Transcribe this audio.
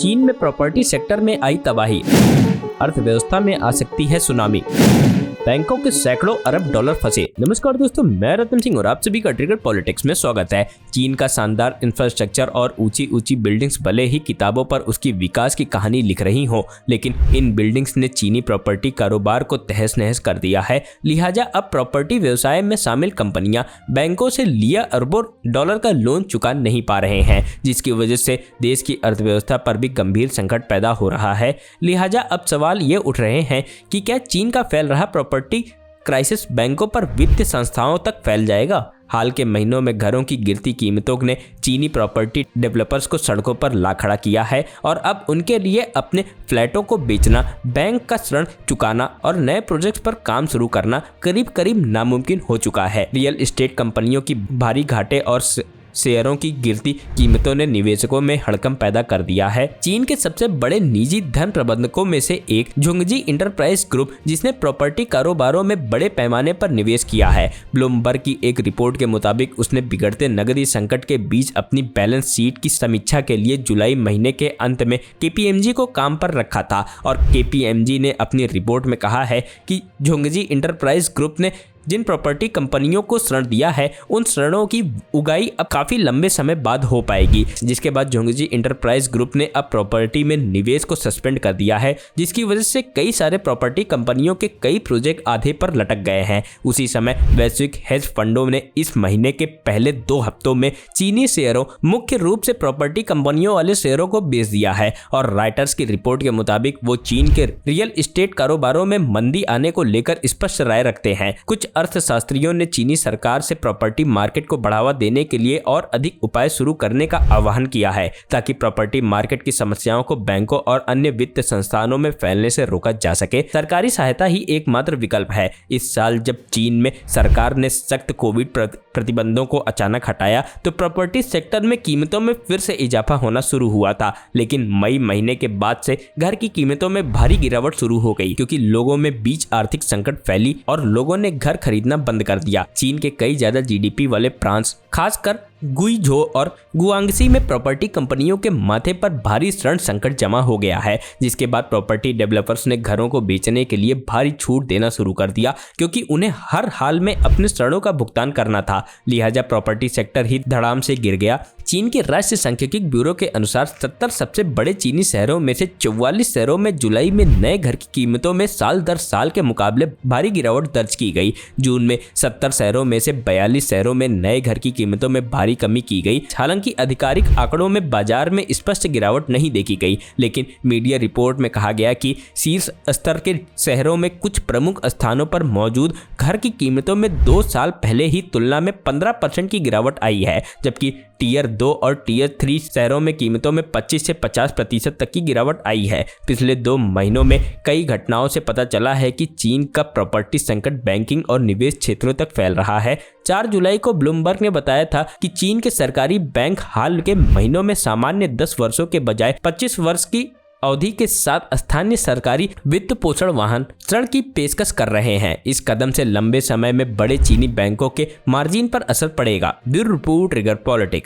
चीन में property sector में आई तबाही, अर्थव्यवस्था में आ सकती है सुनामी, बैंकों के सैकड़ों अरब डॉलर फंसे। नमस्कार दोस्तों, मैं रतन सिंह और आप सभी का ट्रिगर पॉलिटिक्स में स्वागत है। चीन का शानदार इंफ्रास्ट्रक्चर और ऊंची ऊंची बिल्डिंग्स भले ही किताबों पर उसकी विकास की कहानी लिख रही हो, लेकिन इन बिल्डिंग्स ने चीनी प्रॉपर्टी कारोबार को तहस नहस कर दिया है। लिहाजा अब प्रॉपर्टी व्यवसाय में शामिल कंपनियां बैंकों से लिया अरबों डॉलर का लोन चुका नहीं पा रहे हैं, जिसकी वजह से देश की अर्थव्यवस्था पर भी गंभीर संकट पैदा हो रहा है। लिहाजा अब सवाल ये उठ रहे हैं कि क्या चीन का फैल रहा प्रॉपर्टी क्राइसिस बैंकों पर वित्तीय संस्थाओं तक फैल जाएगा। हाल के महीनों में घरों की गिरती कीमतों ने चीनी प्रॉपर्टी डेवलपर्स को सड़कों पर ला खड़ा किया है और अब उनके लिए अपने फ्लैटों को बेचना, बैंक का ऋण चुकाना और नए प्रोजेक्ट्स पर काम शुरू करना करीब करीब नामुमकिन हो चुका है। रियल एस्टेट कंपनियों की भारी घाटे और शेयरों की गिरती कीमतों ने निवेशकों में हड़कंप पैदा कर दिया है। चीन के सबसे बड़े निजी धन प्रबंधकों में से एक झोंगजी इंटरप्राइज ग्रुप, जिसने प्रॉपर्टी कारोबारों में बड़े पैमाने पर निवेश किया है, ब्लूमबर्ग की एक रिपोर्ट के मुताबिक उसने बिगड़ते नकदी संकट के बीच अपनी बैलेंस शीट की समीक्षा के लिए जुलाई महीने के अंत में केपीएमजी को काम पर रखा था। और केपीएमजी ने अपनी रिपोर्ट में कहा है कि झोंगजी इंटरप्राइज ग्रुप ने जिन प्रॉपर्टी कंपनियों को ऋण दिया है, उन ऋणों की उगाई अब काफी लंबे समय बाद हो पाएगी, जिसके बाद झोंगजी इंटरप्राइज ग्रुप ने अब प्रॉपर्टी में निवेश को सस्पेंड कर दिया है, जिसकी वजह से कई सारे प्रॉपर्टी कंपनियों के कई प्रोजेक्ट आधे पर लटक गए हैं। उसी समय वैश्विक हेज फंडों ने इस महीने के पहले 2 हफ्तों में चीनी शेयरों, मुख्य रूप से प्रॉपर्टी कंपनियों वाले शेयरों को बेच दिया है। और राइटर्स की रिपोर्ट के मुताबिक वो चीन के रियल एस्टेट कारोबारों में मंदी आने को लेकर स्पष्ट राय रखते हैं। कुछ अर्थशास्त्रियों ने चीनी सरकार से प्रॉपर्टी मार्केट को बढ़ावा देने के लिए और अधिक उपाय शुरू करने का आह्वान किया है, ताकि प्रॉपर्टी मार्केट की समस्याओं को बैंकों और अन्य वित्त संस्थानों में फैलने से रोका जा सके। सरकारी सहायता ही एकमात्र विकल्प है। इस साल जब चीन में सरकार ने सख्त कोविड प्रतिबंधों को अचानक हटाया, तो प्रॉपर्टी सेक्टर में कीमतों में फिर से इजाफा होना शुरू हुआ था, लेकिन मई महीने के बाद से घर की कीमतों में भारी गिरावट शुरू हो गई, क्योंकि लोगों में बीच आर्थिक संकट फैली और लोगों ने घर खरीदना बंद कर दिया। चीन के कई ज्यादा जीडीपी वाले प्रांत, खासकर गुइझो और गुआंगसी में प्रॉपर्टी कंपनियों के माथे पर भारी ऋण संकट जमा हो गया है, जिसके बाद प्रॉपर्टी डेवलपर्स ने घरों को बेचने के लिए भारी छूट देना शुरू कर दिया, क्योंकि उन्हें हर हाल में अपने ऋणों का भुगतान करना था। लिहाजा प्रॉपर्टी सेक्टर ही धड़ाम से गिर गया। चीन के राष्ट्रीय सांख्यिकी ब्यूरो के अनुसार 70 सबसे बड़े चीनी शहरों में से 44 शहरों में जुलाई में नए घर की कीमतों में साल दर साल के मुकाबले भारी गिरावट दर्ज की गई। जून में 70 शहरों में से 42 शहरों में नए घर की कीमतों में भारी कमी की गई। हालांकि आधिकारिक आंकड़ों में बाजार में स्पष्ट गिरावट नहीं देखी गई, लेकिन मीडिया रिपोर्ट में कहा गया कि शीर्ष स्तर के शहरों में कुछ प्रमुख स्थानों पर मौजूद घर की कीमतों में 2 साल पहले ही तुलना में 15% की गिरावट आई है, जबकि टियर 2 और टियर 3 शहरों में कीमतों में 25 से 50% तक की गिरावट आई है। पिछले 2 महीनों में कई घटनाओं से पता चला है कि चीन का प्रॉपर्टी संकट बैंकिंग और निवेश क्षेत्रों तक फैल रहा है। 4 जुलाई को ब्लूमबर्ग ने बताया था कि चीन के सरकारी बैंक हाल के महीनों में सामान्य 10 वर्षों के बजाय 25 वर्ष की अवधि के साथ स्थानीय सरकारी वित्त पोषण वाहन ऋण की पेशकश कर रहे हैं। इस कदम से लंबे समय में बड़े चीनी बैंकों के मार्जिन पर असर पड़ेगा। Bureau report, trigger politics.